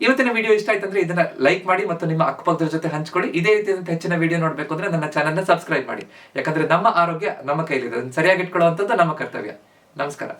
ಇವತ್ತಿನ ವಿಡಿಯೋ ಇಷ್ಟ ಆಯ್ತಂದ್ರೆ ಇದನ್ನ ಲೈಕ್ ಮಾಡಿ ಮತ್ತು ನಿಮ್ಮ ಅಕ್ಕಪಕ್ಕದ ಜೊತೆ ಹಂಚ್ಕೊಳ್ಳಿ. ಇದೇ ರೀತಿಯಾದಂತ ಹೆಚ್ಚಿನ ವಿಡಿಯೋ ನೋಡ್ಬೇಕು ಅಂದ್ರೆ ನನ್ನ ಚಾನಲ್ ನ ಸಬ್ಸ್ಕ್ರೈಬ್ ಮಾಡಿ. ಯಾಕಂದ್ರೆ ನಮ್ಮ ಆರೋಗ್ಯ ನಮ್ಮ ಕೈಲಿದೆ, ಅದನ್ನ ಸರಿಯಾಗಿ ಇಟ್ಕೊಳ್ಳುವಂಥದ್ದು ನಮ್ಮ ಕರ್ತವ್ಯ. ನಮಸ್ಕಾರ.